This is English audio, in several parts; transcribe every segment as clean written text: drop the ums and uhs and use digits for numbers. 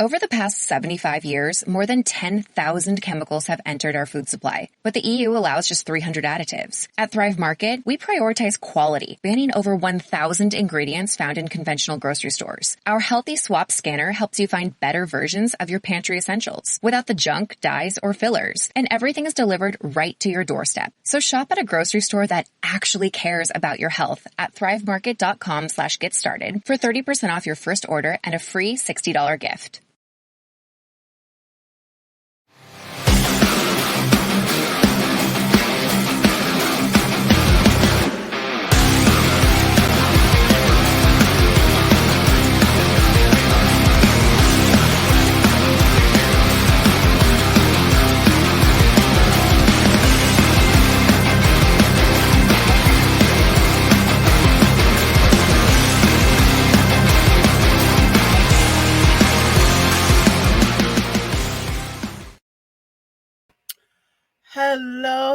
Over the past 75 years, more than 10,000 chemicals have entered our food supply, but the EU allows just 300 additives. At Thrive Market, we prioritize quality, banning over 1,000 ingredients found in conventional grocery stores. Our Healthy Swap scanner helps you find better versions of your pantry essentials without the junk, dyes, or fillers, and everything is delivered right to your doorstep. So shop at a grocery store that actually cares about your health at thrivemarket.com/get started for 30% off your first order and a free $60 gift.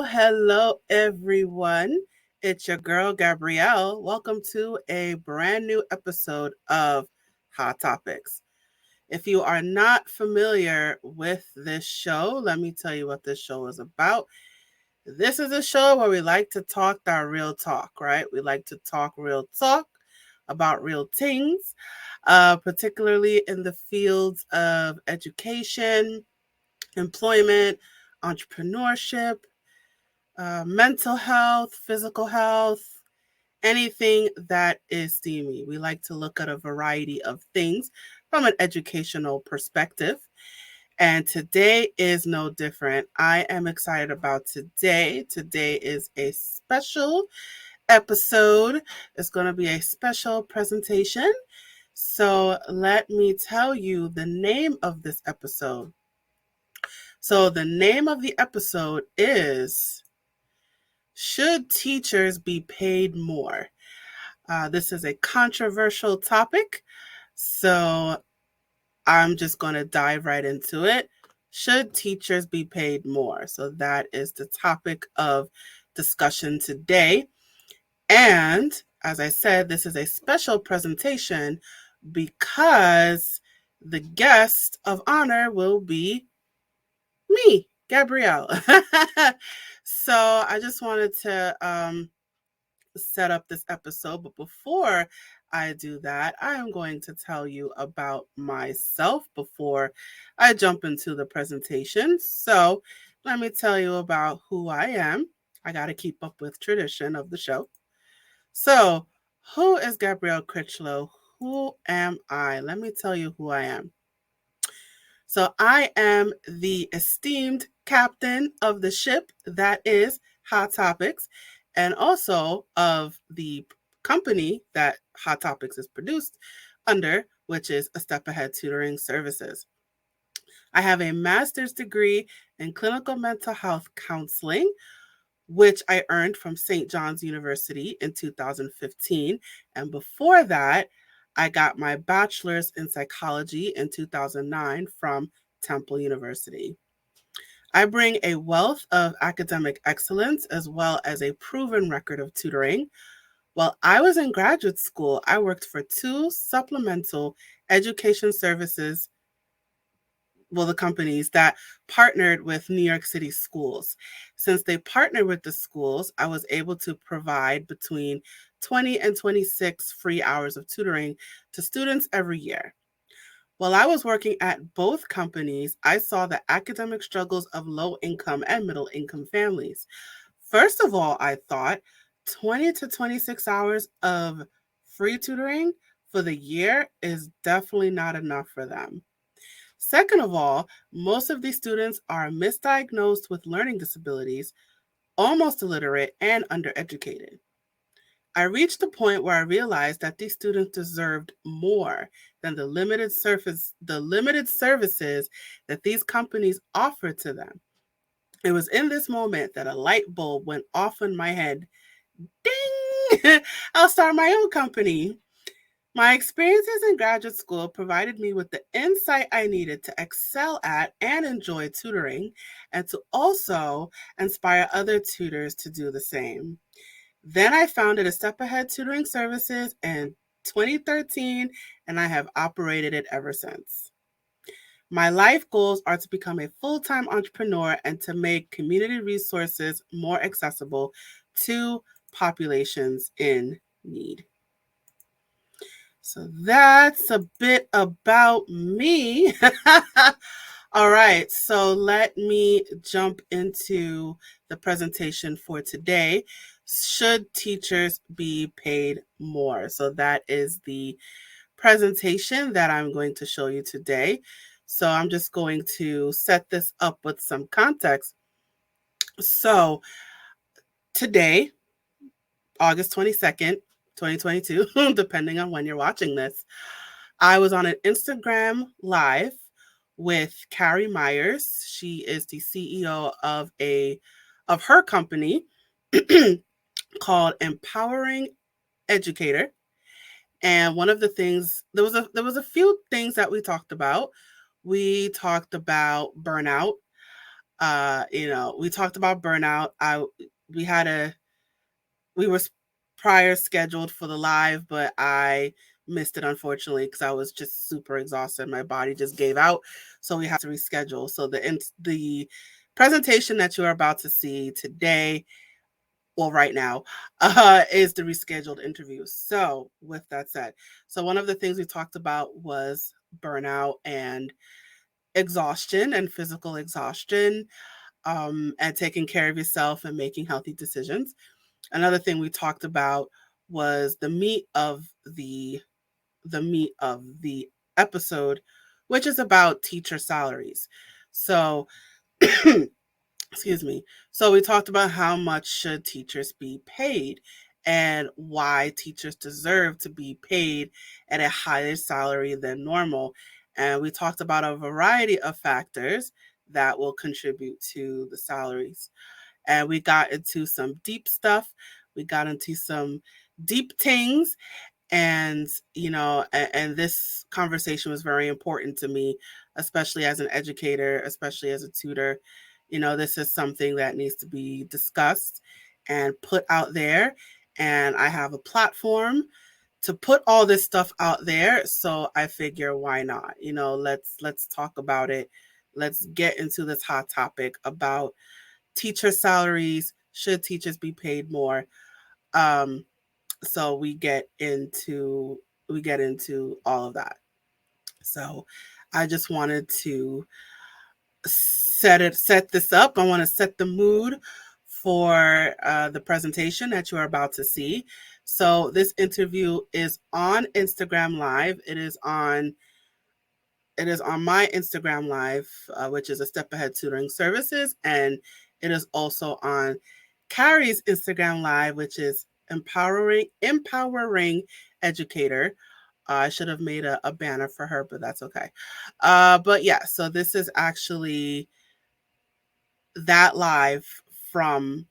Hello, everyone. It's your girl, Gabrielle. Welcome to a brand new episode of Hot Topics. If you are not familiar with this show, let me tell you what this show is about. This is a show where we like to talk that real talk, right? We like to talk real talk about real things, particularly in the fields of education, employment, entrepreneurship, mental health, physical health, anything that is steamy. We like to look at a variety of things from an educational perspective. And today is no different. I am excited about today. Today is a special episode. It's going to be a special presentation. So let me tell you the name of this episode. So the name of the episode is Should Teachers Be Paid More? This is a controversial topic, so I'm just going to dive right into it. Should teachers be paid more? So that is the topic of discussion today. And as I said, this is a special presentation because the guest of honor will be me, Gabrielle. So I just wanted to set up this episode, but before I do that, I am going to tell you about myself before I jump into the presentation. So let me tell you about who I am. I got to keep up with tradition of the show. So who is Gabrielle Critchlow? Who am I? Let me tell you who I am. So I am the esteemed captain of the ship that is Hot Topics, and also of the company that Hot Topics is produced under, which is A Step Ahead Tutoring Services. I have a master's degree in clinical mental health counseling, which I earned from St. John's University in 2015. And before that, I got my bachelor's in psychology in 2009 from Temple University. I bring a wealth of academic excellence as well as a proven record of tutoring. While I was in graduate school, I worked for two supplemental education services, the companies that partnered with New York City schools. Since they partnered with the schools, I was able to provide between 20 and 26 free hours of tutoring to students every year. While I was working at both companies, I saw the academic struggles of low-income and middle-income families. First of all, I thought 20 to 26 hours of free tutoring for the year is definitely not enough for them. Second of all, most of these students are misdiagnosed with learning disabilities, almost illiterate, and undereducated. I reached a point where I realized that these students deserved more than the limited services that these companies offered to them. It was in this moment that a light bulb went off in my head. Ding! I'll start my own company. My experiences in graduate school provided me with the insight I needed to excel at and enjoy tutoring, and to also inspire other tutors to do the same. Then I founded A Step Ahead Tutoring Services in 2013, and I have operated it ever since. My life goals are to become a full-time entrepreneur and to make community resources more accessible to populations in need. So that's a bit about me. All right, so let me jump into the presentation for today. Should teachers be paid more? So that is the presentation that I'm going to show you today. So I'm just going to set this up with some context. So today, August 22nd, 2022, depending on when you're watching this, I was on an Instagram live with Carrie Meyers. She is the CEO of her company called Empowering Educator. And one of the things there was a few things that we talked about. We talked about burnout. We talked about burnout. We had a we were prior scheduled for the live, but I missed it unfortunately because I was just super exhausted. My body just gave out, so we had to reschedule. So the presentation that you are about to see today, well, right now, is the rescheduled interview. So with that said, so one of the things we talked about was burnout and exhaustion and physical exhaustion, and taking care of yourself and making healthy decisions. Another thing we talked about was the meat of the episode, which is about teacher salaries. So excuse me. So we talked about how much should teachers be paid and why teachers deserve to be paid at a higher salary than normal. And we talked about a variety of factors that will contribute to the salaries. And we got into some deep stuff. We got into some deep things, and and this conversation was very important to me, especially as an educator, especially as a tutor. This is something that needs to be discussed and put out there, and I have a platform to put all this stuff out there, so I figure why not. Let's talk about it. Let's get into this hot topic about teacher salaries. Should teachers be paid more? So we get into all of that. So I just wanted to set this up. I want to set the mood for the presentation that you are about to see. So this interview is on Instagram Live. It is on my Instagram Live, which is a Step Ahead Tutoring Services, and it is also on Carrie's Instagram Live, which is Empowering Educator. I should have made a banner for her, but that's okay. But yeah, so this is actually that live from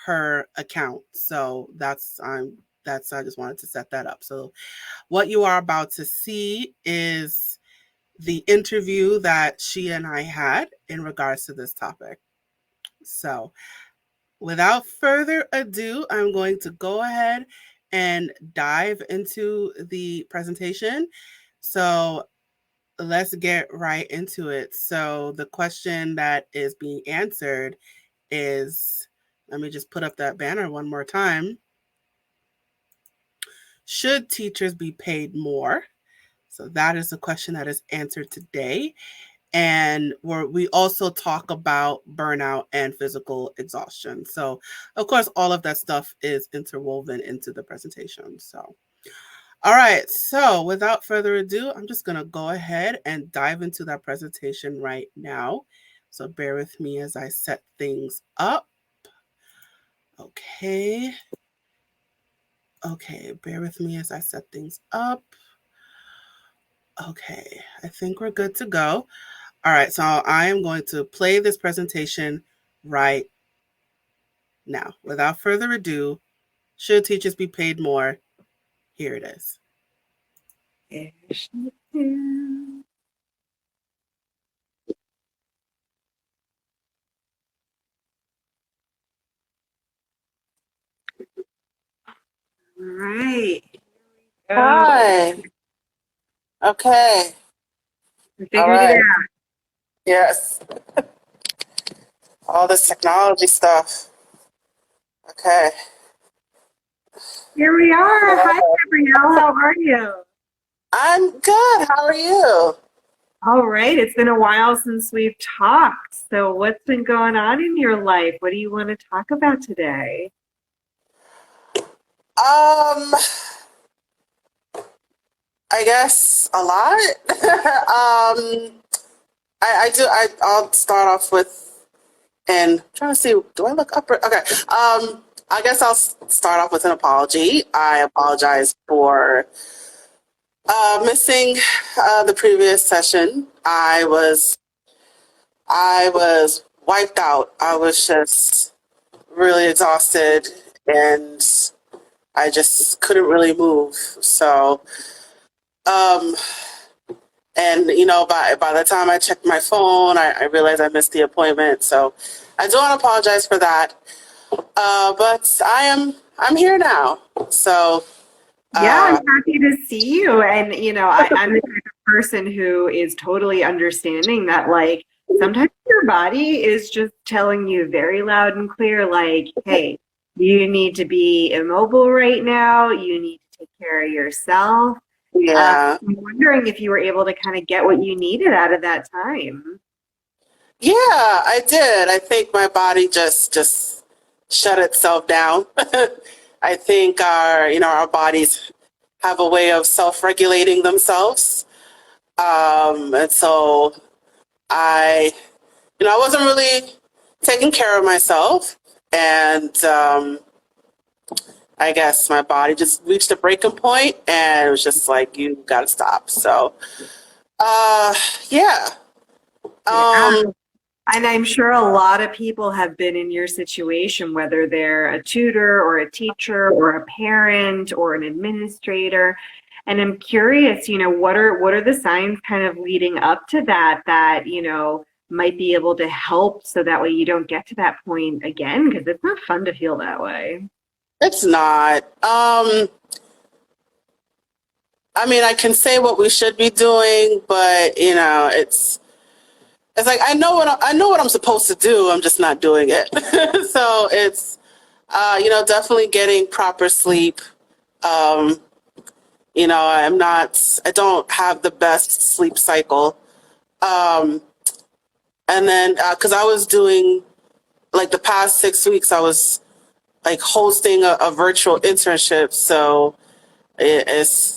her account. So that's I just wanted to set that up. So what you are about to see is the interview that she and I had in regards to this topic. So without further ado, I'm going to go ahead and dive into the presentation. So let's get right into it. So the question that is being answered is, let me just put up that banner one more time. Should teachers be paid more? So that is the question that is answered today. And we also talk about burnout and physical exhaustion. So, of course, all of that stuff is interwoven into the presentation. So, all right. So, without further ado, I'm just going to go ahead and dive into that presentation right now. So, bear with me as I set things up. Okay. Okay. Bear with me as I set things up. Okay. I think we're good to go. All right, so I am going to play this presentation right now. Without further ado, should teachers be paid more? Here it is. All right. Hi. Okay. We All figured it right. out. Yes. All this technology stuff. Okay. Here we are. Hi, Gabrielle. How are you? I'm good. How are you? All right. It's been a while since we've talked. So, what's been going on in your life? What do you want to talk about today? Um, I guess a lot. I'll start off with, and I'm trying to see, do I look up? Okay. I guess I'll start off with an apology. I apologize for missing the previous session. I was wiped out. I was just really exhausted, and I just couldn't really move. So, um, and by the time I checked my phone, I realized I missed the appointment. So, I do want to apologize for that. But I'm here now. So, Yeah, I'm uh, happy to see you. And, I'm the type of person who is totally understanding that, like, sometimes your body is just telling you very loud and clear, like, hey, you need to be immobile right now. You need to take care of yourself. yeah, I'm wondering if you were able to kind of get what you needed out of that time. yeah, I did. I think my body just shut itself down. I think our bodies have a way of self-regulating themselves. And so I, I wasn't really taking care of myself. And I guess my body just reached a breaking point and it was just like, you got to stop. So, uh, yeah. Yeah. Um, And I'm sure a lot of people have been in your situation, whether they're a tutor or a teacher or a parent or an administrator. And I'm curious, what are the signs kind of leading up to that, might be able to help so that way you don't get to that point again, because it's not fun to feel that way. it's not. I mean, I can say what we should be doing, but it's like I know what I'm supposed to do. I'm just not doing it. So it's definitely getting proper sleep. Um, I don't have the best sleep cycle. Um, and then because I was doing like the past 6 weeks, I was like hosting a virtual internship, so it's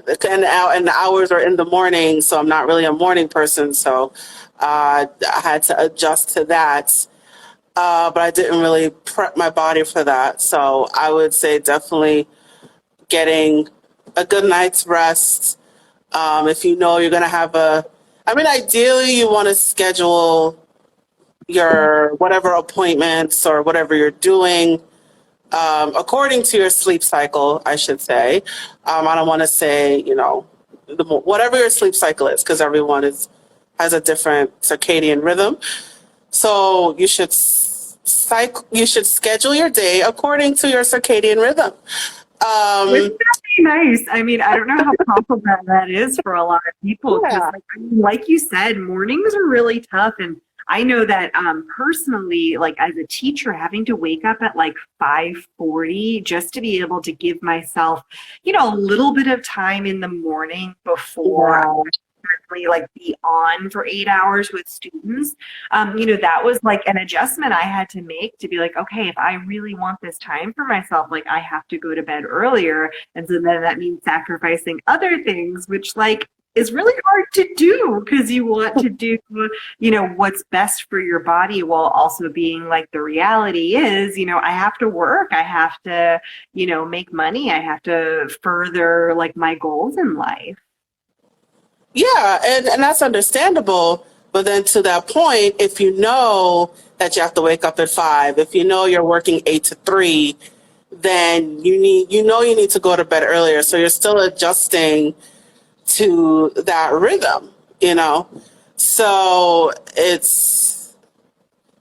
and the hours are in the morning, so I'm not really a morning person. So I had to adjust to that. But I didn't really prep my body for that. So I would say definitely getting a good night's rest. If you know you're going to have ideally you want to schedule your whatever appointments or whatever you're doing according to your sleep cycle, I should say. I don't want to say, whatever your sleep cycle is, because everyone has a different circadian rhythm. So you should schedule your day according to your circadian rhythm. Wouldn't Um, that be nice? I mean, I don't know how powerful that is for a lot of people because, yeah, like you said, mornings are really tough. And I know that personally, like as a teacher, having to wake up at like 5:40 just to be able to give myself, a little bit of time in the morning before yeah, really like be on for 8 hours with students. That was like an adjustment I had to make to be like, okay, if I really want this time for myself, like I have to go to bed earlier. And so then that means sacrificing other things, which like is really hard to do because you want to do, what's best for your body while also being like the reality is, I have to work, I have to, make money, I have to further like my goals in life. yeah, and that's understandable. But then to that point, if you know that you have to wake up at 5, if you know you're working 8 to 3, then you need to go to bed earlier. So you're still adjusting to that rhythm, you know? So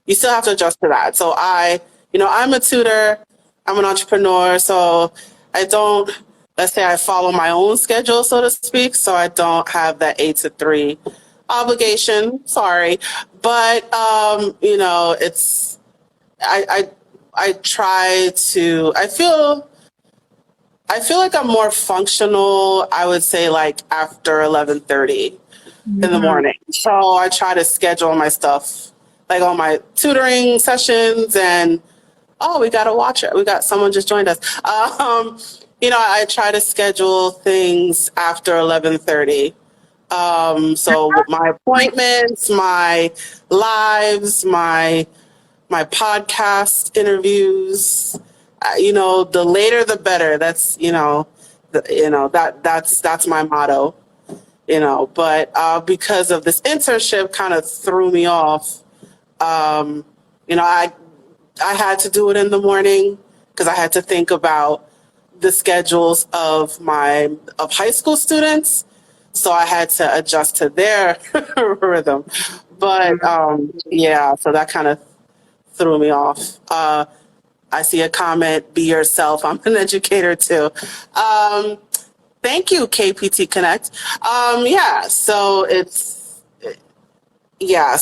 you still have to adjust to that. So I'm a tutor, I'm an entrepreneur, so I don't let's say I follow my own schedule, so to speak, so I don't have that 8 to 3 obligation. Sorry. But, I try to, I feel like I'm more functional, I would say like after 11:30 in the morning. So I try to schedule my stuff, like all my tutoring sessions, and we got a watcher. We got someone just joined us. I try to schedule things after 11:30. So my appointments, my lives, my podcast interviews, the later the better. That's that's my motto. But because of this internship, kind of threw me off. I had to do it in the morning because I had to think about the schedules of high school students. So I had to adjust to their rhythm. But so that kind of threw me off. I see a comment, be yourself. I'm an educator too. Thank you, KPT Connect. So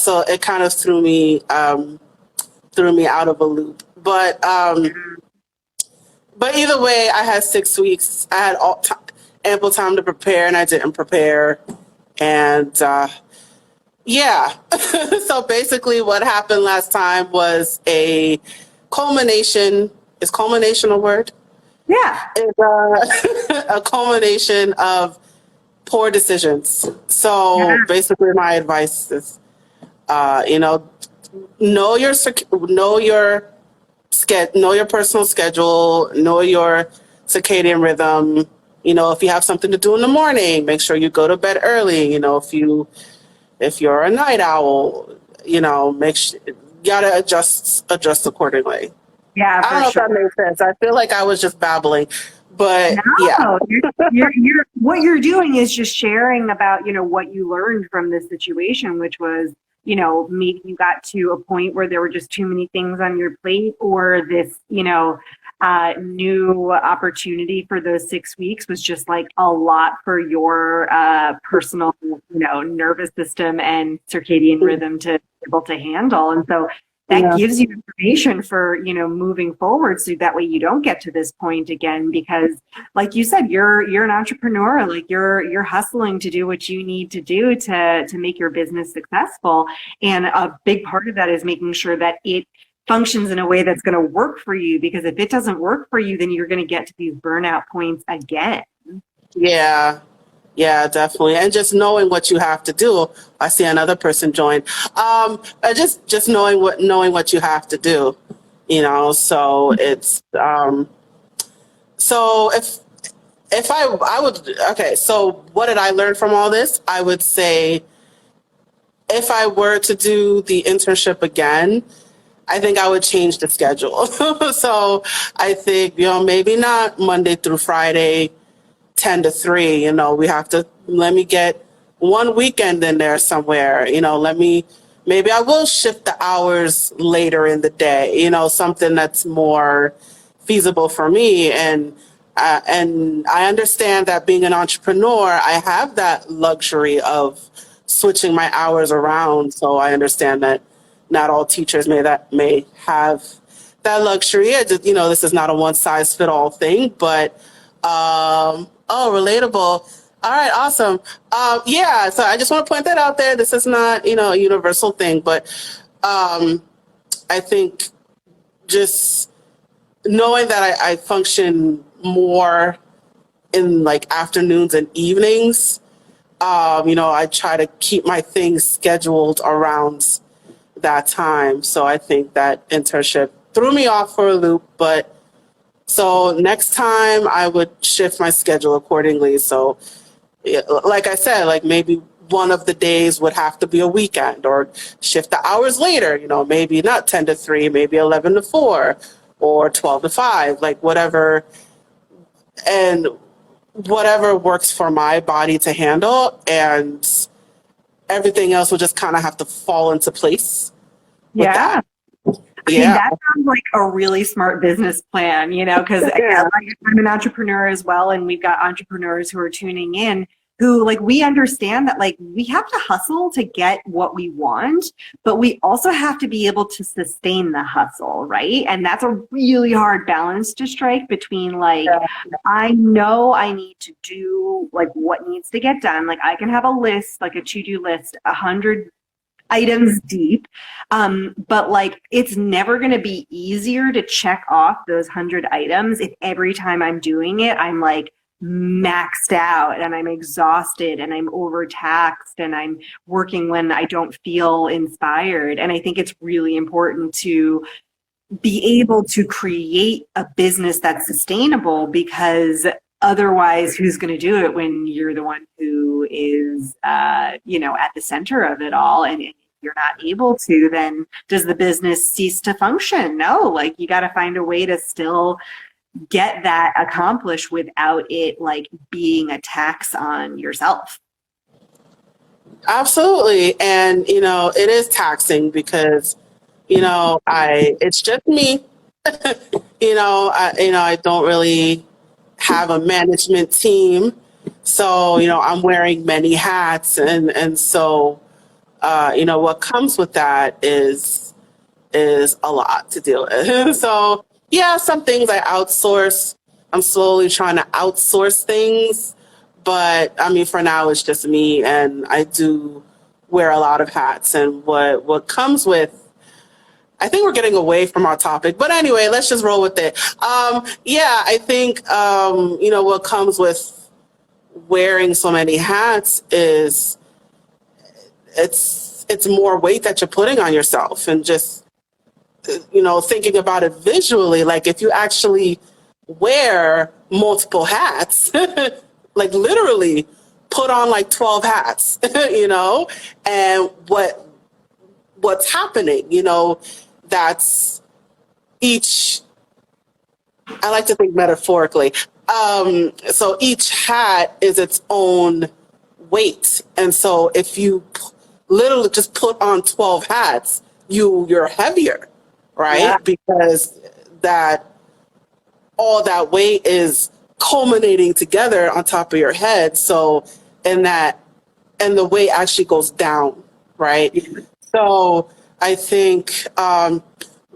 so it kind of threw me out of a loop. But either way, I had 6 weeks. I had ample time to prepare, and I didn't prepare. And so basically what happened last time was a culmination. Is culmination a word? Yeah. It's a culmination of poor decisions. So basically my advice is, know your personal schedule, know your circadian rhythm. If you have something to do in the morning, make sure you go to bed early. If you're a night owl, make sure you gotta adjust accordingly. Yeah, I don't know if that makes sense. I feel like I was just babbling, but no, you're what you're doing is just sharing about, what you learned from this situation, which was, maybe you got to a point where there were just too many things on your plate, or this, new opportunity for those 6 weeks was just like a lot for your personal, nervous system and circadian rhythm to be able to handle. And so that gives you information for, moving forward. So that way you don't get to this point again, because like you said, you're an entrepreneur, like you're hustling to do what you need to do to make your business successful. And a big part of that is making sure that it functions in a way that's going to work for you, because if it doesn't work for you, then you're going to get to these burnout points again. Yeah, definitely. And just knowing what you have to do. I see another person join. Just knowing what you have to do, so it's, so if I would, okay, so what did I learn from all this? I would say if I were to do the internship again, I think I would change the schedule. So I think, maybe not Monday through Friday, 10 to 3, let me get one weekend in there somewhere, maybe I will shift the hours later in the day, something that's more feasible for me. And I understand that being an entrepreneur, I have that luxury of switching my hours around. So I understand that not all teachers may have that luxury. This is not a one size fit all thing, but, relatable. All right, awesome. So I just want to point that out there. This is not, a universal thing, but I think just knowing that I function more in like afternoons and evenings, I try to keep my things scheduled around that time. So I think that internship threw me off for a loop, but so next time I would shift my schedule accordingly. So like I said, like maybe one of the days would have to be a weekend, or shift the hours later, maybe not 10 to 3, maybe 11 to 4 or 12 to 5, like whatever. And whatever works for my body to handle, and everything else will just kind of have to fall into place with that. I mean, that sounds like a really smart business plan, because I'm an entrepreneur as well. And we've got entrepreneurs who are tuning in who we understand that we have to hustle to get what we want, but we also have to be able to sustain the hustle, right? And that's a really hard balance to strike between I know I need to do what needs to get done. I can have a list, a to-do list, 100 items deep, but it's never going to be easier to check off those 100 items if every time I'm doing it I'm maxed out and I'm exhausted and I'm overtaxed and I'm working when I don't feel inspired. And I think it's really important to be able to create a business that's sustainable, because otherwise who's going to do it when you're the one who is at the center of it all? And if you're not able to, then does the business cease to function? No, you got to find a way to still get that accomplished without it being a tax on yourself. Absolutely. And, it is taxing because, it's just me, I don't really have a management team. So, I'm wearing many hats and so, what comes with that is a lot to deal with. So, yeah, some things I outsource. I'm slowly trying to outsource things, but for now it's just me, and I do wear a lot of hats. And what comes with, I think we're getting away from our topic, but anyway, let's just roll with it. I think what comes with wearing so many hats is it's more weight that you're putting on yourself, and just thinking about it visually, if you actually wear multiple hats, literally put on 12 hats, and what's happening, that's each, I like to think metaphorically. So each hat is its own weight. And so if you literally just put on 12 hats, you're heavier. Right? Yeah. Because all that weight is culminating together on top of your head. So, and the weight actually goes down, right? Yeah. So I think, I'm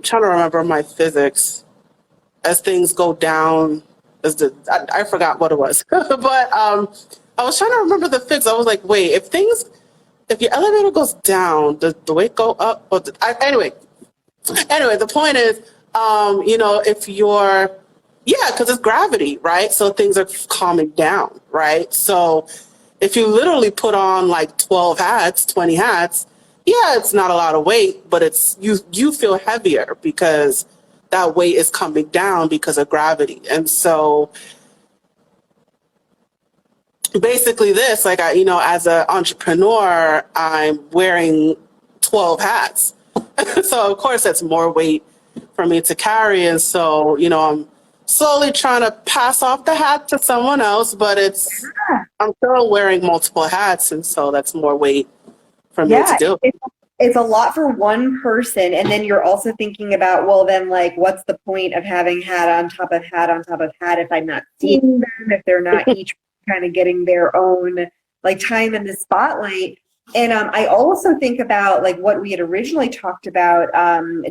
trying to remember my physics. As things go down, I forgot what it was, but I was trying to remember the physics. I was like, wait, if your elevator goes down, does the weight go up? Anyway, the point is, if because it's gravity, right? So things are calming down, right? So if you literally put on 12 hats, 20 hats, it's not a lot of weight, but it's you feel heavier because that weight is coming down because of gravity. And so basically this, as an entrepreneur, I'm wearing 12 hats. So of course that's more weight for me to carry. And so, I'm slowly trying to pass off the hat to someone else, but I'm still wearing multiple hats. And so that's more weight for me to do. It's a lot for one person. And then you're also thinking about, well, then what's the point of having hat on top of hat on top of hat if I'm not seeing them, if they're not each kind of getting their own time in the spotlight. And I also think about what we had originally talked about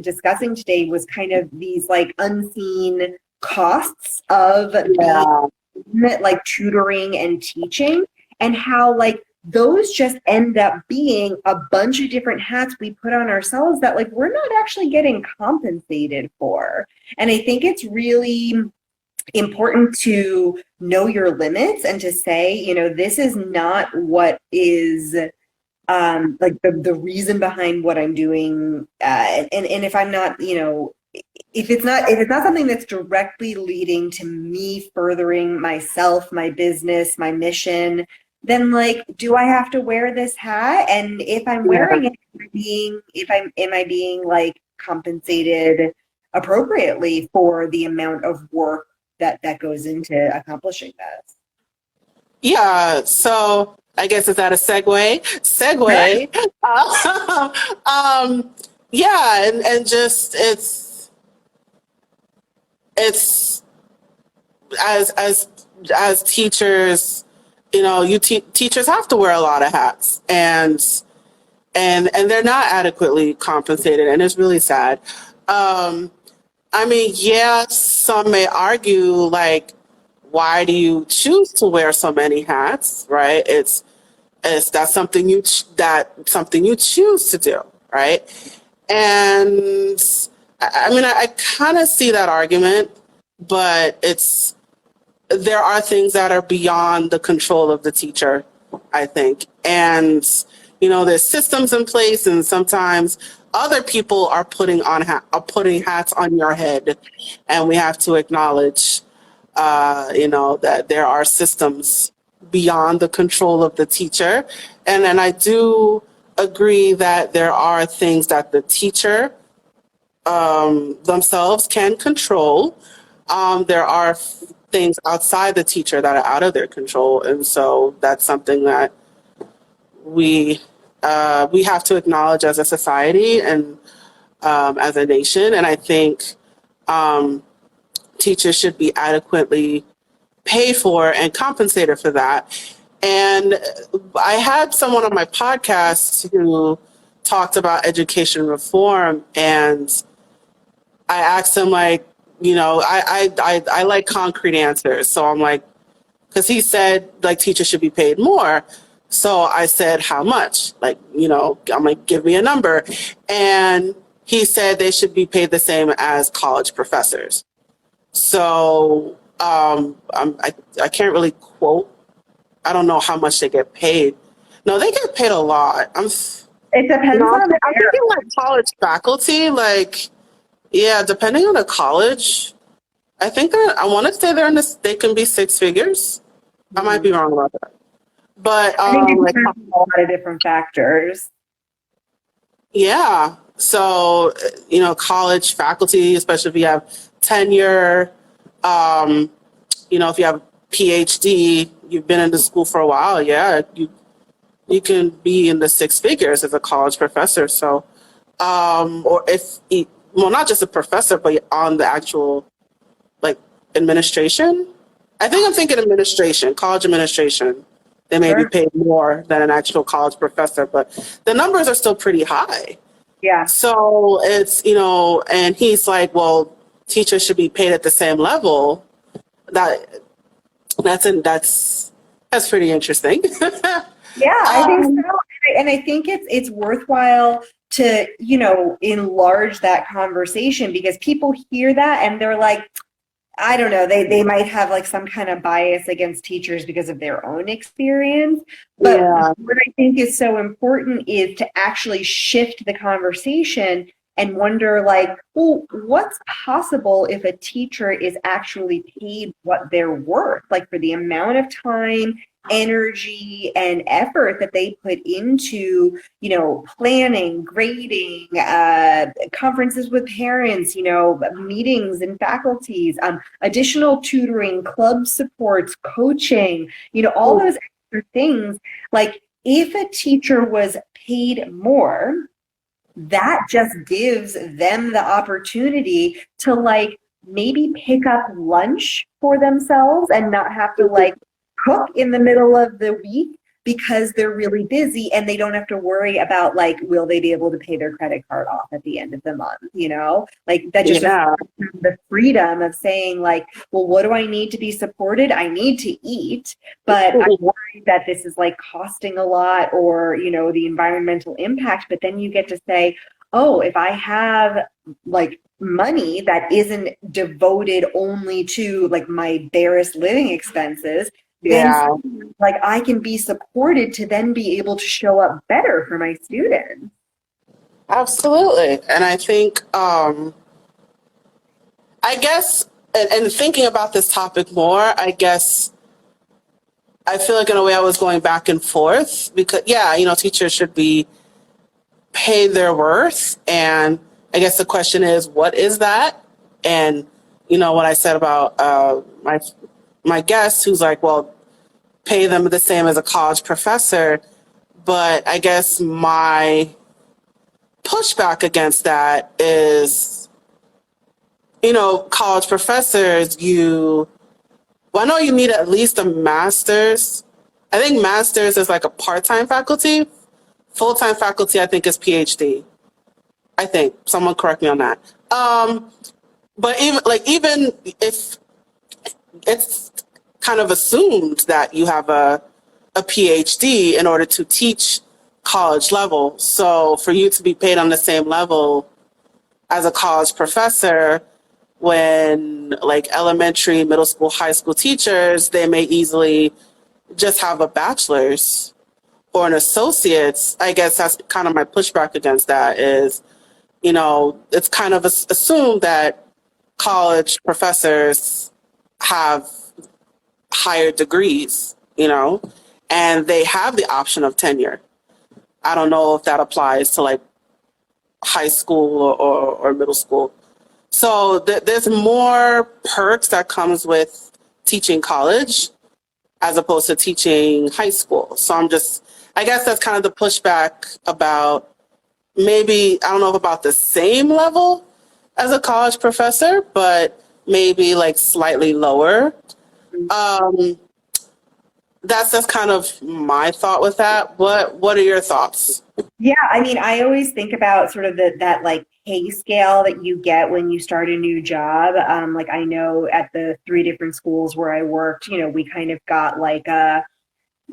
discussing today was kind of these unseen costs of tutoring and teaching, and how those just end up being a bunch of different hats we put on ourselves that we're not actually getting compensated for. And I think it's really important to know your limits and to say, this is not what is the reason behind what I'm doing. And if I'm not, if it's not something that's directly leading to me furthering myself, my business, my mission, then do I have to wear this hat? And if I'm wearing it, am I being compensated appropriately for the amount of work that goes into accomplishing this? Yeah. So I guess, is that a segue? Yeah, and just it's as teachers, you know, teachers have to wear a lot of hats, and they're not adequately compensated, and it's really sad. Um, I mean, yeah, some may argue like, why do you choose to wear so many hats, right? It's that's something something you choose to do, right? And I mean, I kind of see that argument, but there are things that are beyond the control of the teacher, I think. And, you know, there's systems in place, and sometimes other people are putting hats on your head, and we have to acknowledge, you know, that there are systems beyond the control of the teacher. And then I do agree that there are things that the teacher themselves can control. There are things outside the teacher that are out of their control, and so that's something that we have to acknowledge as a society and as a nation. And I think teachers should be adequately paid for and compensated for that. And I had someone on my podcast who talked about education reform, and I asked him, like, you know, I like concrete answers. So I'm like, because he said like teachers should be paid more. So I said, how much? Like, you know, I'm like, give me a number. And he said they should be paid the same as college professors. So I can't really quote. I don't know how much they get paid. No, they get paid a lot. It depends on I'm thinking like college faculty, like, yeah, depending on the college, I think I want to say they can be six figures. I might be wrong about that. But I think it like, depends on a lot of different factors. yeah. So, you know, college faculty, especially if you have tenure, you know, if you have a PhD, you've been in the school for a while, yeah, you can be in the six figures as a college professor. So, or well, not just a professor, but on the actual like administration. I think I'm thinking administration, college administration. They may be paid more than an actual college professor, but the numbers are still pretty high. Yeah. So it's, you know, and he's like, well, teachers should be paid at the same level. That's pretty interesting. Yeah, I think so. And I think it's worthwhile to, you know, enlarge that conversation, because people hear that and they're like, I don't know, they might have like some kind of bias against teachers because of their own experience. But Yeah. what I think is so important is to actually shift the conversation and wonder, like, well, what's possible if a teacher is actually paid what they're worth, like for the amount of time, energy, and effort that they put into, you know, planning, grading, conferences with parents, you know, meetings and faculties, additional tutoring, club supports, coaching, you know, all those extra things. Like, if a teacher was paid more, that just gives them the opportunity to like maybe pick up lunch for themselves and not have to like cook in the middle of the week because they're really busy, and they don't have to worry about like, will they be able to pay their credit card off at the end of the month, you know? Like, that just the freedom of saying like, well, what do I need to be supported? I need to eat, but I'm worried that this is like costing a lot, or, you know, the environmental impact. But then you get to say, oh, if I have like money that isn't devoted only to like my barest living expenses, then like I can be supported to then be able to show up better for my students. Absolutely. And I think, I guess, and thinking about this topic more, I guess, I feel like in a way I was going back and forth because, yeah, you know, teachers should be paid their worth. And I guess the question is, what is that? And, you know, what I said about my guest who's like, well, pay them the same as a college professor. But I guess my pushback against that is, college professors, I know you need at least a master's. I think master's is like a part-time faculty. Full-time faculty, I think, is PhD. I think. Someone correct me on that. But even if it's kind of assumed that you have a PhD in order to teach college level. So for you to be paid on the same level as a college professor, when like elementary, middle school, high school teachers, they may easily just have a bachelor's or an associate's. I guess that's kind of my pushback against that is, it's kind of assumed that college professors have higher degrees, and they have the option of tenure. I don't know if that applies to like high school or middle school. So there's more perks that comes with teaching college as opposed to teaching high school. So I guess that's kind of the pushback about maybe, I don't know about the same level as a college professor, but maybe like slightly lower. That's just kind of my thought with that. What are your thoughts? Yeah, I mean, I always think about sort of that like pay scale that you get when you start a new job. Like I know at the 3 different schools where I worked, we kind of got like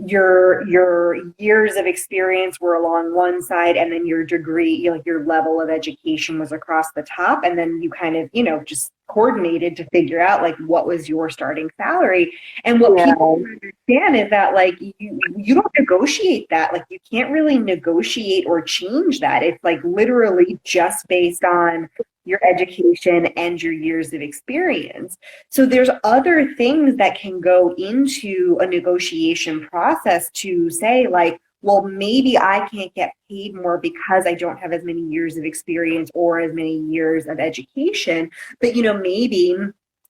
your years of experience were along one side, and then your degree, like your level of education was across the top, and then you kind of just coordinated to figure out like what was your starting salary. And what people don't understand is that like you don't negotiate that. Like you can't really negotiate or change that. It's like literally just based on your education and your years of experience. So there's other things that can go into a negotiation process to say like, well, maybe I can't get paid more because I don't have as many years of experience or as many years of education, but maybe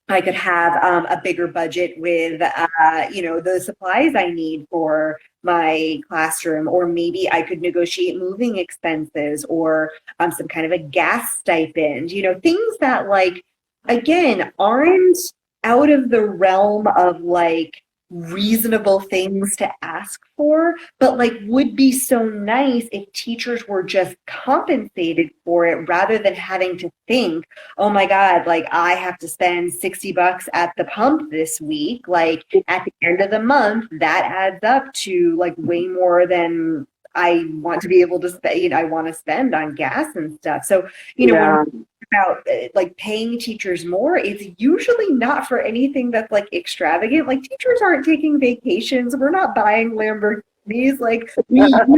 I could have a bigger budget with, the supplies I need for my classroom, or maybe I could negotiate moving expenses or some kind of a gas stipend, things that like, again, aren't out of the realm of like reasonable things to ask for, but like would be so nice if teachers were just compensated for it rather than having to think, oh my God, like I have to spend $60 at the pump this week. Like at the end of the month, that adds up to like way more than I want to be able to spend, I want to spend on gas and stuff. So, when about like paying teachers more, it's usually not for anything that's like extravagant. Like teachers aren't taking vacations. We're not buying Lamborghinis. Like we use that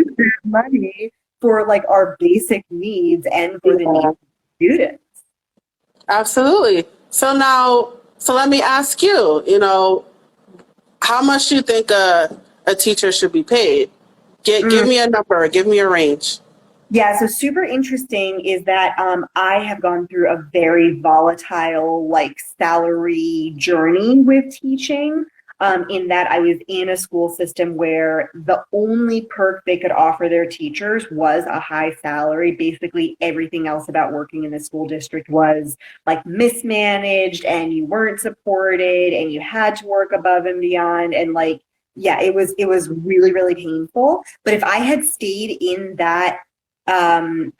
money for like our basic needs and for the needs of students. Absolutely. So let me ask you, how much do you think a teacher should be paid? Give me a number, give me a range. Yeah, so super interesting is that I have gone through a very volatile like salary journey with teaching, in that I was in a school system where the only perk they could offer their teachers was a high salary. Basically, everything else about working in the school district was like mismanaged, and you weren't supported, and you had to work above and beyond, and like, yeah, it was really, really painful. But if I had stayed in that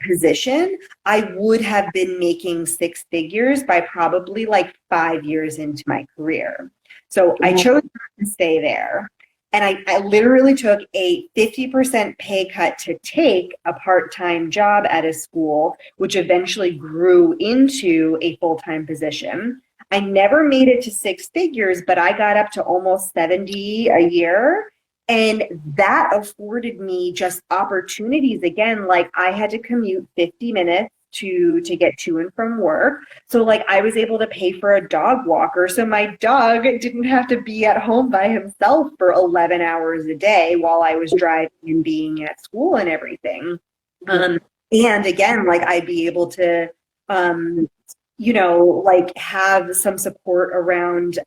position, I would have been making 6 figures by probably like 5 years into my career. So I chose not to stay there. And I literally took a 50% pay cut to take a part-time job at a school, which eventually grew into a full-time position. I never made it to 6 figures, but I got up to almost 70 a year. And that afforded me just opportunities. Again, like I had to commute 50 minutes to get to and from work. So like I was able to pay for a dog walker. So my dog didn't have to be at home by himself for 11 hours a day while I was driving and being at school and everything. And again, like I'd be able to, like have some support around,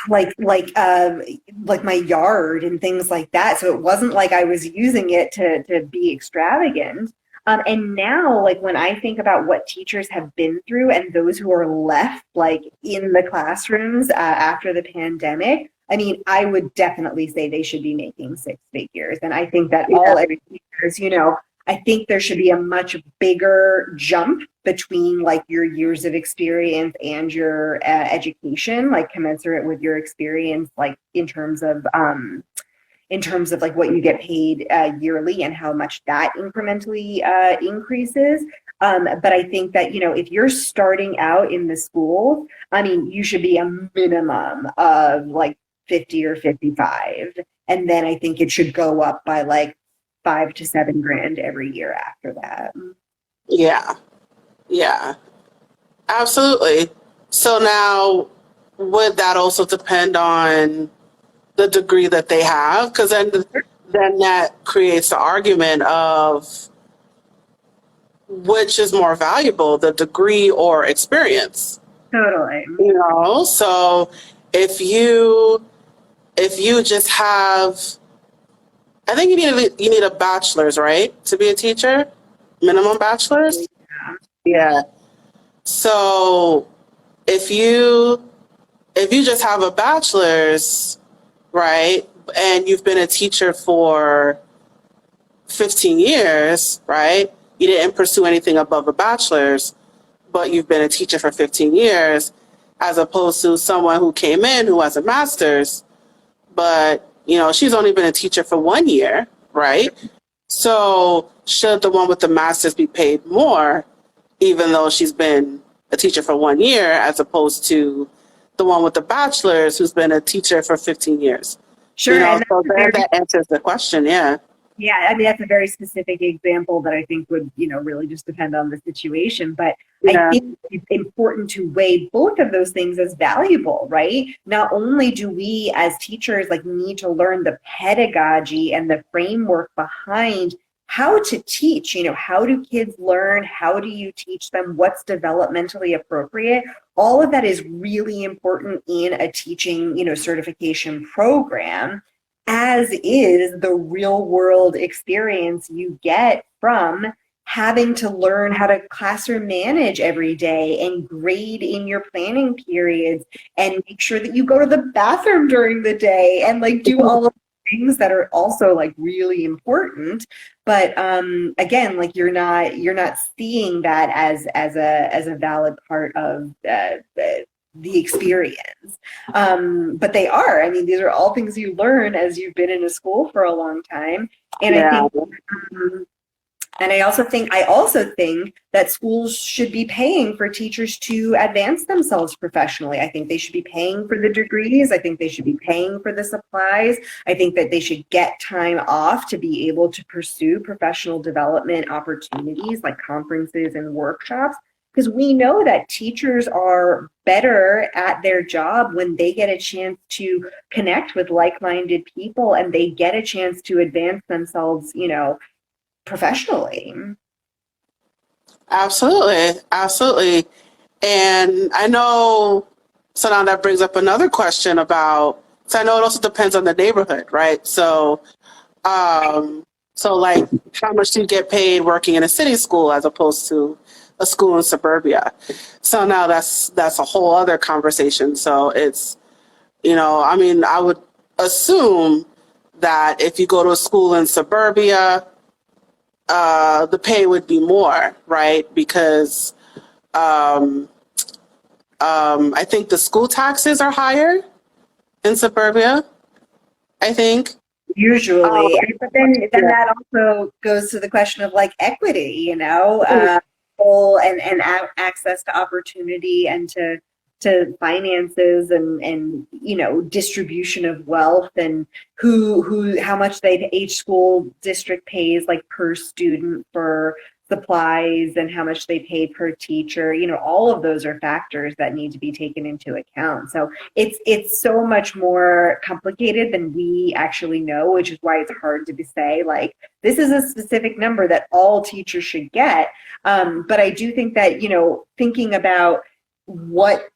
like my yard and things like that. So it wasn't like I was using it to be extravagant. And now, like when I think about what teachers have been through and those who are left like in the classrooms after the pandemic, I mean, I would definitely say they should be making six figures. And I think that all educators, I think there should be a much bigger jump between like your years of experience and your education, like commensurate with your experience, like in terms of like what you get paid yearly and how much that incrementally increases. But I think that, if you're starting out in the school, I mean, you should be a minimum of like 50 or 55. And then I think it should go up by like 5 to 7 grand every year after that. Yeah. Yeah. Absolutely. So now, would that also depend on the degree that they have? Because then that creates the argument of which is more valuable, the degree or experience. Totally. So if you just have, I think you need a bachelor's, right, to be a teacher, minimum bachelor's. Yeah. So if you just have a bachelor's, right, and you've been a teacher for 15 years, right, you didn't pursue anything above a bachelor's, but you've been a teacher for 15 years, as opposed to someone who came in who has a master's, but, she's only been a teacher for 1 year, right? So should the one with the master's be paid more, even though she's been a teacher for 1 year, as opposed to the one with the bachelor's who's been a teacher for 15 years? Sure. So that answers the question. Yeah. Yeah, I mean, that's a very specific example that I think would, really just depend on the situation. But I think it's important to weigh both of those things as valuable, right? Not only do we as teachers need to learn the pedagogy and the framework behind how to teach, how do kids learn? How do you teach them? What's developmentally appropriate? All of that is really important in a teaching, certification program, as is the real world experience you get from having to learn how to classroom manage every day and grade in your planning periods and make sure that you go to the bathroom during the day and do all of the things that are also really important. But again, you're not seeing that as a valid part of the experience. But they are. I mean, these are all things you learn as you've been in a school for a long time. And I think, and I also think that schools should be paying for teachers to advance themselves professionally. I think they should be paying for the degrees. I think they should be paying for the supplies. I think that they should get time off to be able to pursue professional development opportunities like conferences and workshops. Because we know that teachers are better at their job when they get a chance to connect with like-minded people and they get a chance to advance themselves, professionally. Absolutely. Absolutely. And I know, so now that brings up another question so I know it also depends on the neighborhood, right? So, how much do you get paid working in a city school as opposed to a school in suburbia? So now that's a whole other conversation. So it's, I would assume that if you go to a school in suburbia, the pay would be more, right? Because I think the school taxes are higher in suburbia, I think. Usually. But then that also goes to the question of equity, and access to opportunity and to finances and distribution of wealth and how much each school district pays per student for supplies and how much they pay per teacher. All of those are factors that need to be taken into account. So it's so much more complicated than we actually know, which is why it's hard to say this is a specific number that all teachers should get. But I do think that thinking about what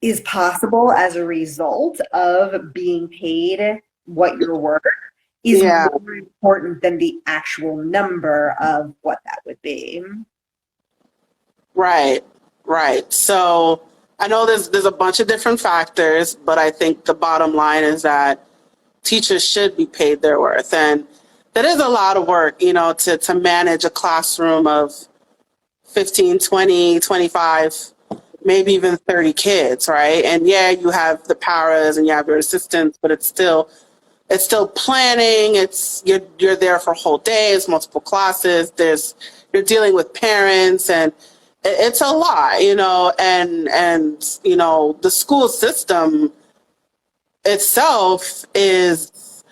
is possible as a result of being paid what you're worth is more important than the actual number of what that would be. Right, right. So I know there's a bunch of different factors, but I think the bottom line is that teachers should be paid their worth. And that is a lot of work, to manage a classroom of 15, 20, 25, maybe even 30 kids, right? And yeah, you have the paras and you have your assistants, but it's still planning. You're there for whole days, multiple classes. You're dealing with parents, and it's a lot, and the school system itself is,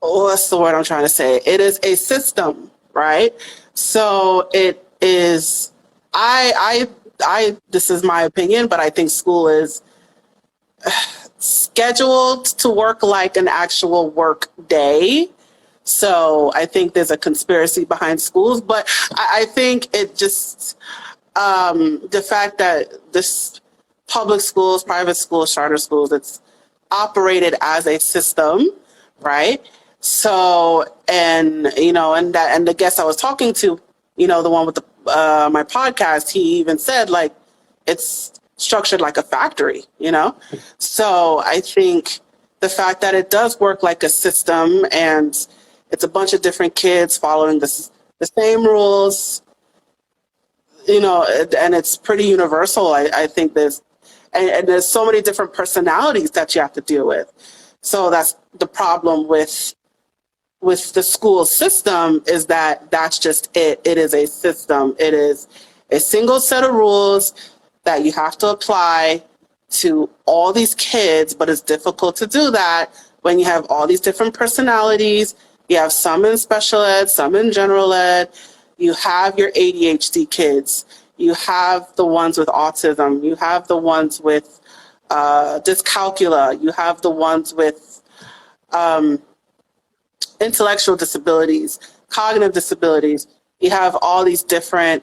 what's the word I'm trying to say? It is a system, right? So it is, this is my opinion, but I think school is scheduled to work like an actual work day. So I think there's a conspiracy behind schools, but I think it just, the fact that this public schools, private schools, charter schools, it's operated as a system, right? So, and the guest I was talking to, the one with my podcast, he even said like it's structured like a factory, So I think the fact that it does work like a system and it's a bunch of different kids following the same rules, and it's pretty universal. I think and there's so many different personalities that you have to deal with. So that's the problem with the school system, is that that's just it. It is a system. It is a single set of rules that you have to apply to all these kids, but it's difficult to do that when you have all these different personalities. You have some in special ed, some in general ed. You have your ADHD kids. You have the ones with autism. You have the ones with dyscalculia. You have the ones with intellectual disabilities, cognitive disabilities. You have all these different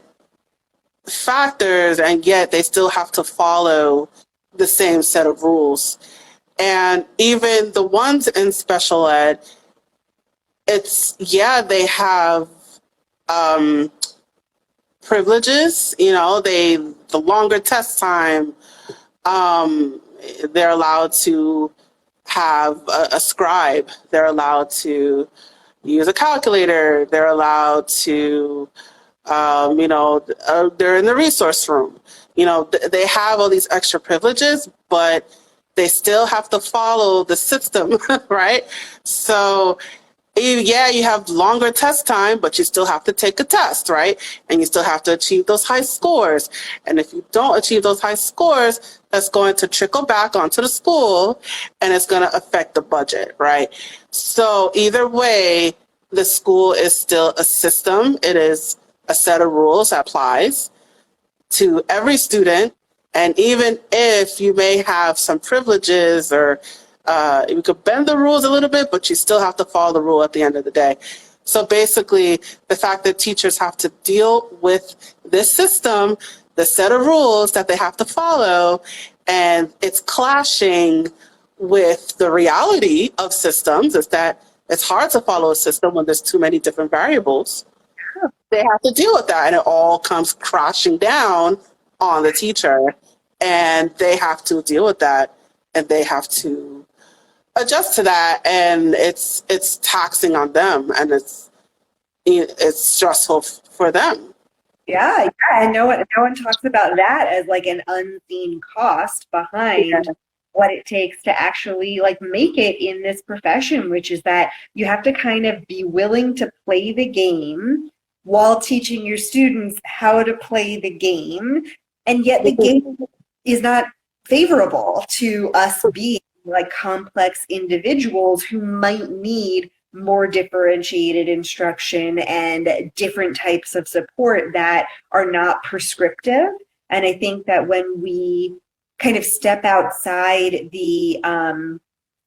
factors, and yet they still have to follow the same set of rules. And even the ones in special ed, they have privileges, the longer test time, they're allowed to have a scribe, they're allowed to use a calculator, they're allowed to, they're in the resource room. They have all these extra privileges, but they still have to follow the system, right? So you have longer test time, but you still have to take a test, right? And you still have to achieve those high scores. And if you don't achieve those high scores, that's going to trickle back onto the school, and it's going to affect the budget, right? So either way, the school is still a system. It is a set of rules that applies to every student. And even if you may have some privileges, or you could bend the rules a little bit, but you still have to follow the rule at the end of the day. So basically, the fact that teachers have to deal with this system, the set of rules that they have to follow, and it's clashing with the reality of systems, is that it's hard to follow a system when there's too many different variables. They have to deal with that, and it all comes crashing down on the teacher, and they have to deal with that, and they have to adjust to that, and it's taxing on them, and it's stressful for them. Yeah, and no one talks about that as like an unseen cost behind what it takes to actually like make it in this profession, which is that you have to kind of be willing to play the game while teaching your students how to play the game, and yet the game is not favorable to us being like complex individuals who might need more differentiated instruction and different types of support that are not prescriptive. And I think that when we kind of step outside the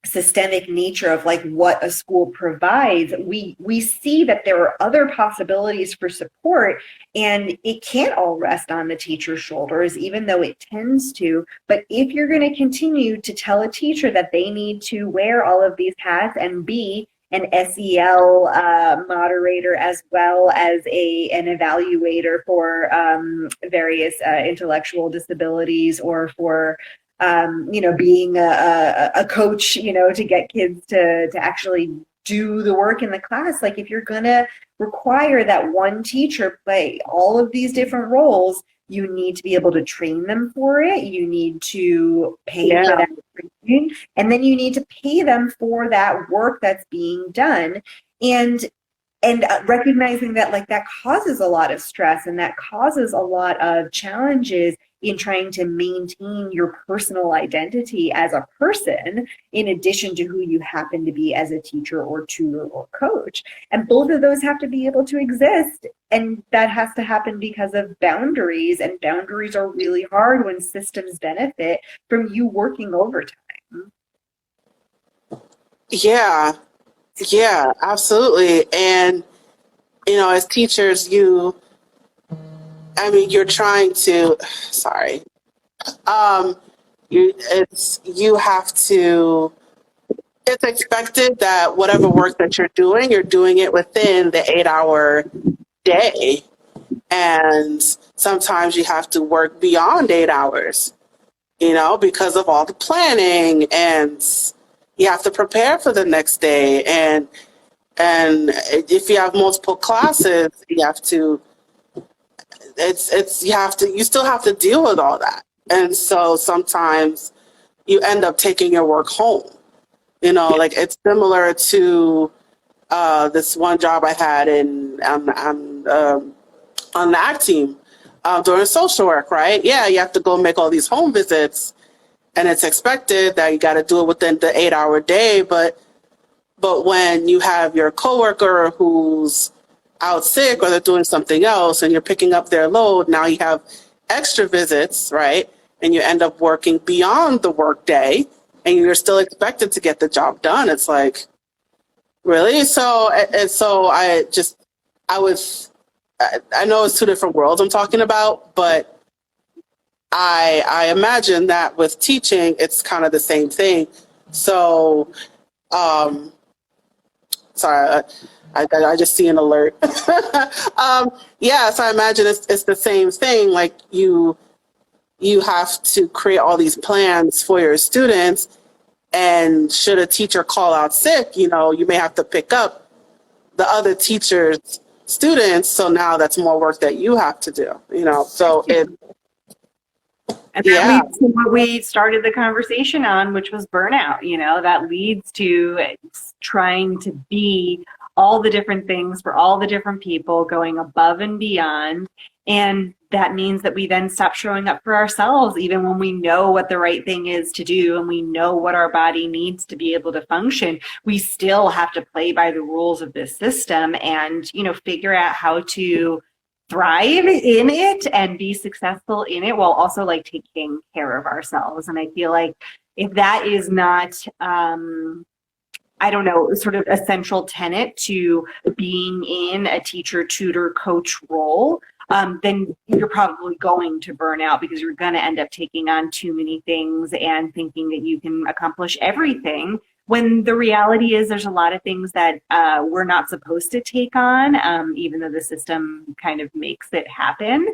systemic nature of like what a school provides, we see that there are other possibilities for support, and it can't all rest on the teacher's shoulders, even though it tends to. But if you're going to continue to tell a teacher that they need to wear all of these hats and be an SEL moderator as well as an evaluator for various intellectual disabilities, or for being a coach, to get kids to actually do the work in the class. Like, if you're going to require that one teacher play all of these different roles, you need to be able to train them for it. You need to pay for that training, and then you need to pay them for that work that's being done. And recognizing that, like, that causes a lot of stress, and that causes a lot of challenges in trying to maintain your personal identity as a person, in addition to who you happen to be as a teacher or tutor or coach. And both of those have to be able to exist. And that has to happen because of boundaries. And boundaries are really hard when systems benefit from you working overtime. Yeah, absolutely. And, as teachers, you're trying to, it's expected that whatever work that you're doing it within the 8-hour day. And sometimes you have to work beyond 8 hours, because of all the planning, and you have to prepare for the next day. And if you have multiple classes, you still have to deal with all that. And so sometimes you end up taking your work home. Like, it's similar to this one job I had on the ACT team doing social work, right? Yeah, you have to go make all these home visits, and it's expected that you got to do it within the 8-hour day. But when you have your coworker who's out sick, or they're doing something else, and you're picking up their load, now you have extra visits, right? And you end up working beyond the work day, and you're still expected to get the job done. It's like, really? So I know it's two different worlds I'm talking about, but I imagine that with teaching, it's kind of the same thing. So, sorry, I just see an alert. So I imagine it's the same thing. Like, you have to create all these plans for your students, and should a teacher call out sick, you may have to pick up the other teacher's students. So now that's more work that you have to do, so it. And that leads to what we started the conversation on, which was burnout. That leads to trying to be all the different things for all the different people, going above and beyond. And that means that we then stop showing up for ourselves, even when we know what the right thing is to do, and we know what our body needs to be able to function. We still have to play by the rules of this system, and, figure out how to thrive in it and be successful in it, while also, like, taking care of ourselves. And I feel like if that is not, sort of a central tenet to being in a teacher, tutor, coach role, then you're probably going to burn out, because you're going to end up taking on too many things and thinking that you can accomplish everything, when the reality is there's a lot of things that we're not supposed to take on, even though the system kind of makes it happen.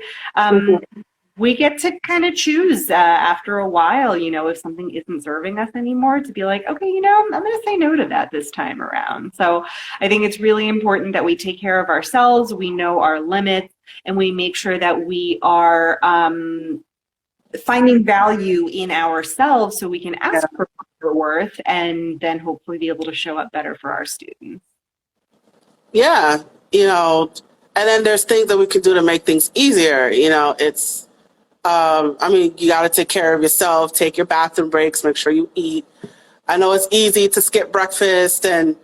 We get to kind of choose after a while, if something isn't serving us anymore, to be like, okay, I'm going to say no to that this time around. So I think it's really important that we take care of ourselves, we know our limits, and we make sure that we are finding value in ourselves, so we can ask for worth, and then hopefully be able to show up better for our students. Yeah, and then there's things that we can do to make things easier. It's, you got to take care of yourself, take your bathroom breaks, make sure you eat. I know it's easy to skip breakfast, and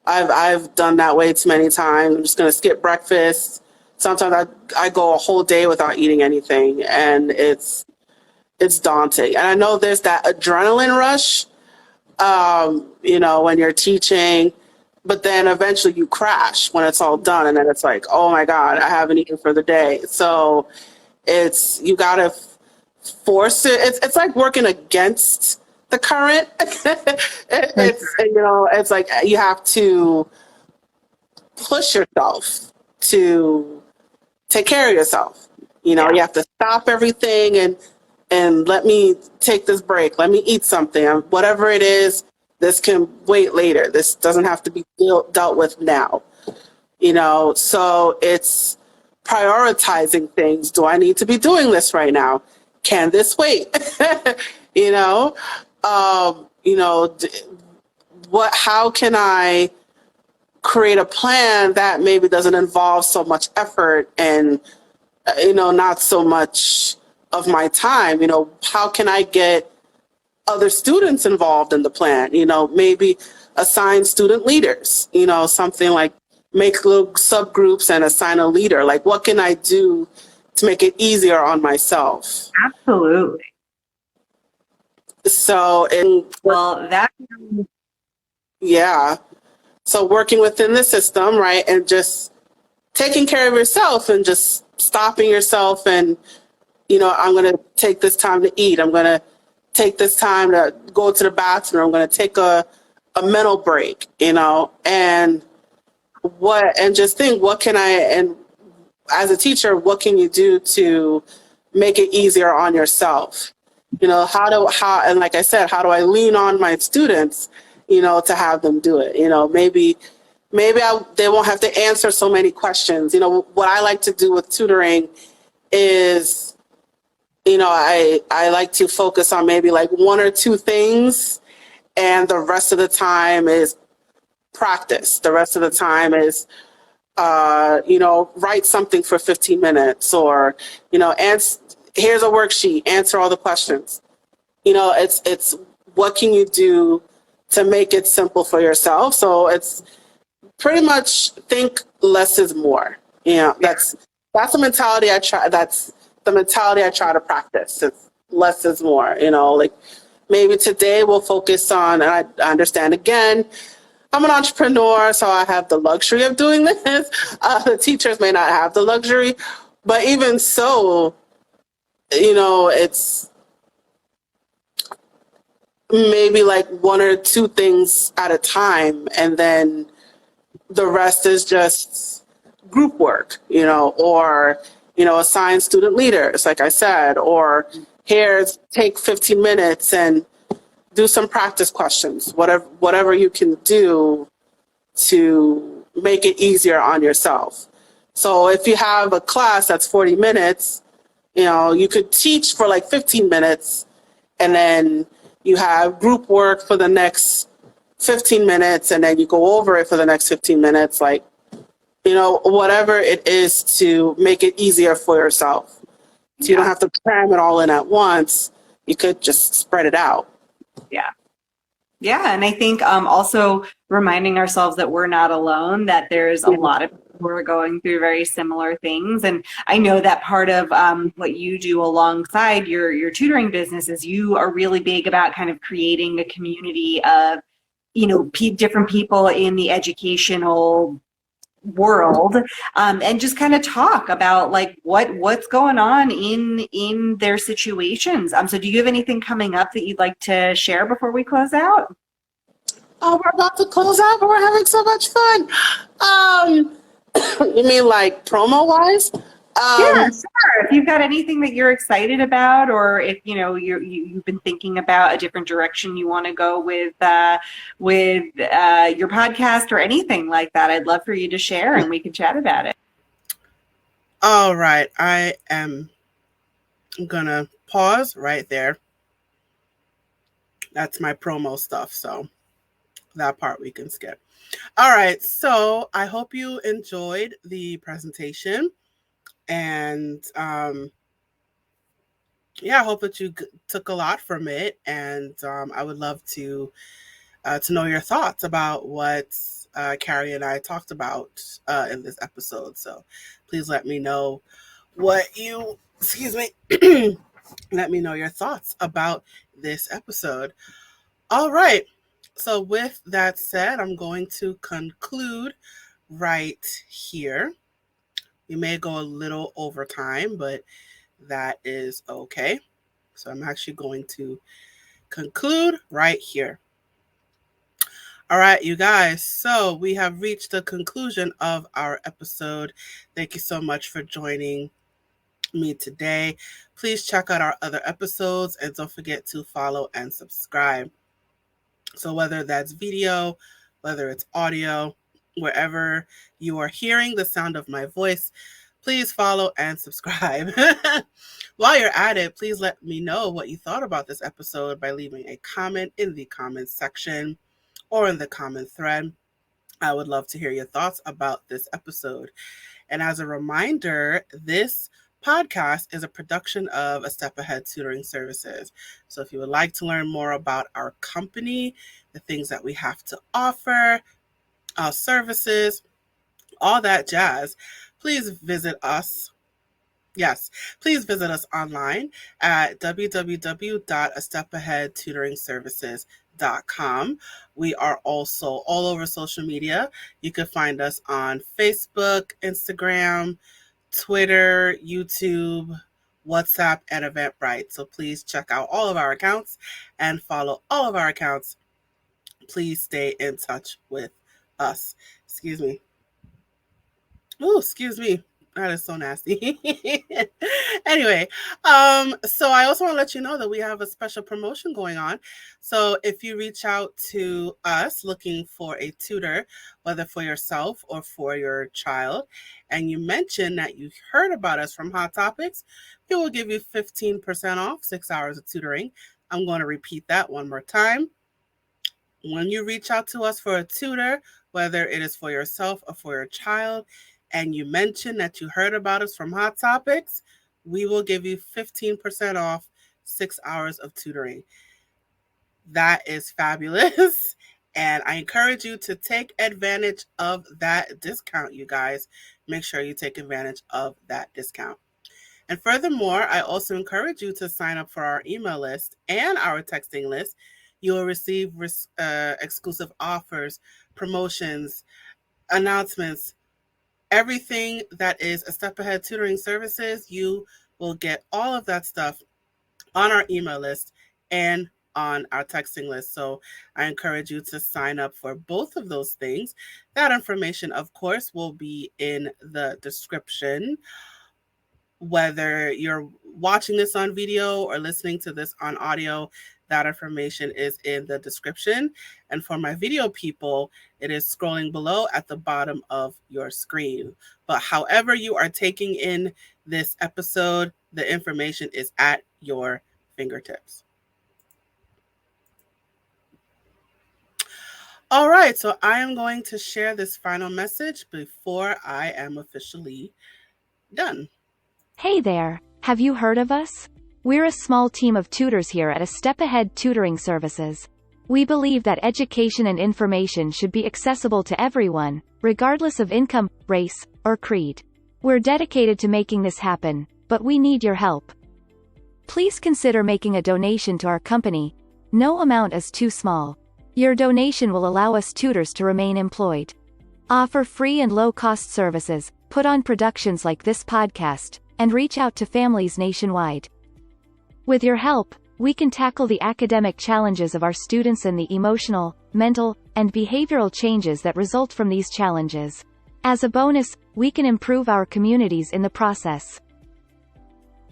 I've done that way too many times. I'm just going to skip breakfast. Sometimes I go a whole day without eating anything, and it's daunting. And I know there's that adrenaline rush when you're teaching, but then eventually you crash when it's all done. And then it's like, oh my God, I haven't eaten for the day. So you got to force it. It's like working against the current. It's like you have to push yourself to take care of yourself. You have to stop everything and let me take this break. Let me eat something. Whatever it is, this can wait later. This doesn't have to be dealt with now. So it's prioritizing things. Do I need to be doing this right now? Can this wait? How can I create a plan that maybe doesn't involve so much effort and, not so much of my time? How can I get other students involved in the plan? Maybe assign student leaders, something like make little subgroups and assign a leader. Like, what can I do to make it easier on myself? Absolutely. So, so working within the system, right, and just taking care of yourself and just stopping yourself and, I'm going to take this time to eat. I'm going to take this time to go to the bathroom. I'm going to take a mental break, and just think, and as a teacher, what can you do to make it easier on yourself? And like I said, how do I lean on my students, to have them do it? Maybe they won't have to answer so many questions. What I like to do with tutoring is, I like to focus on maybe like one or two things, and the rest of the time is practice. The rest of the time is, write something for 15 minutes or, here's a worksheet, answer all the questions. It's what can you do to make it simple for yourself? So it's pretty much think less is more. That's the mentality I try. That's the mentality I try to practice. It's less is more. Like maybe today we'll focus on, and I understand again, I'm an entrepreneur, so I have the luxury of doing this. The teachers may not have the luxury, but even so, it's maybe like one or two things at a time, and then the rest is just group work, or, assign student leaders, like I said, or take 15 minutes and do some practice questions, whatever you can do to make it easier on yourself. So if you have a class that's 40 minutes, you could teach for like 15 minutes, and then you have group work for the next 15 minutes, and then you go over it for the next 15 minutes, like, whatever it is to make it easier for yourself. So you don't have to cram it all in at once. You could just spread it out. Yeah. Yeah. And I think also reminding ourselves that we're not alone, that there's a lot of people who are going through very similar things. And I know that part of what you do alongside your tutoring business is you are really big about kind of creating a community of, different people in the educational world, and just kind of talk about like what's going on in their situations. So do you have anything coming up that you'd like to share before we close out? Oh, we're about to close out, but we're having so much fun. You mean like promo wise? Yeah, sure. If you've got anything that you're excited about, or if you've been thinking about a different direction you want to go with your podcast or anything like that, I'd love for you to share and we can chat about it. All right, I am gonna pause right there. That's my promo stuff, so that part we can skip. All right, so I hope you enjoyed the presentation. And I hope that you took a lot from it. And I would love to know your thoughts about what Carrie and I talked about in this episode. So please let me know let me know your thoughts about this episode. All right. So with that said, I'm going to conclude right here. We may go a little over time, but that is okay. So I'm actually going to conclude right here. All right, you guys. So we have reached the conclusion of our episode. Thank you so much for joining me today. Please check out our other episodes and don't forget to follow and subscribe. So whether that's video, whether it's audio, wherever you are hearing the sound of my voice, please follow and subscribe. While you're at it, please let me know what you thought about this episode by leaving a comment in the comments section or in the comment thread. I would love to hear your thoughts about this episode. And as a reminder, this podcast is a production of A Step Ahead Tutoring Services. So if you would like to learn more about our company, the things that we have to offer, our services, all that jazz, please visit us. Yes, please visit us online at www.astepaheadtutoringservices.com. We are also all over social media. You can find us on Facebook, Instagram, Twitter, YouTube, WhatsApp, and Eventbrite. So please check out all of our accounts and follow all of our accounts. Please stay in touch with us. Excuse me. Oh, excuse me. That is so nasty. Anyway, so I also want to let you know that we have a special promotion going on. So if you reach out to us looking for a tutor, whether for yourself or for your child, and you mention that you heard about us from Hot Topics, we will give you 15% off 6 hours of tutoring. I'm going to repeat that one more time. When you reach out to us for a tutor, whether it is for yourself or for your child, and you mention that you heard about us from Hot Topics, we will give you 15% off 6 hours of tutoring. That is fabulous. And I encourage you to take advantage of that discount, you guys. Make sure you take advantage of that discount. And furthermore, I also encourage you to sign up for our email list and our texting list. You will receive exclusive offers, promotions, announcements, everything that is A Step Ahead Tutoring Services. You will get all of that stuff on our email list and on our texting list. So I encourage you to sign up for both of those things. That information, of course, will be in the description. Whether you're watching this on video or listening to this on audio, that information is in the description. And for my video people, it is scrolling below at the bottom of your screen. But however you are taking in this episode, the information is at your fingertips. All right, so I am going to share this final message before I am officially done. Hey there, have you heard of us? We're a small team of tutors here at A Step Ahead Tutoring Services. We believe that education and information should be accessible to everyone, regardless of income, race, or creed. We're dedicated to making this happen, but we need your help. Please consider making a donation to our company. No amount is too small. Your donation will allow us tutors to remain employed. Offer free and low-cost services, put on productions like this podcast, and reach out to families nationwide. With your help, we can tackle the academic challenges of our students and the emotional, mental, and behavioral changes that result from these challenges. As a bonus, we can improve our communities in the process.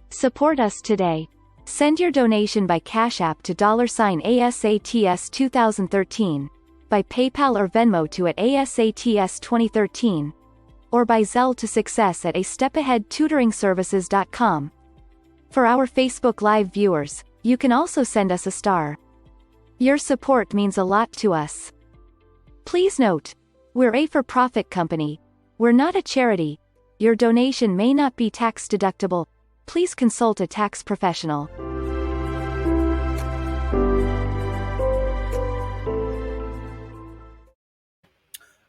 Support us today. Send your donation by Cash App to $ASATS 2013, by PayPal or Venmo to @ASATS 2013, or by Zelle to success@astepaheadtutoringservices.com. For our Facebook Live viewers, you can also send us a star. Your support means a lot to us. Please note, we're a for-profit company. We're not a charity. Your donation may not be tax deductible. Please consult a tax professional.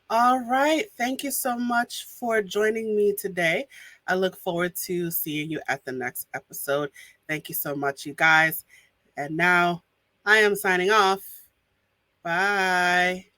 All right. Thank you so much for joining me today. I look forward to seeing you at the next episode. Thank you so much, you guys. And now I am signing off. Bye.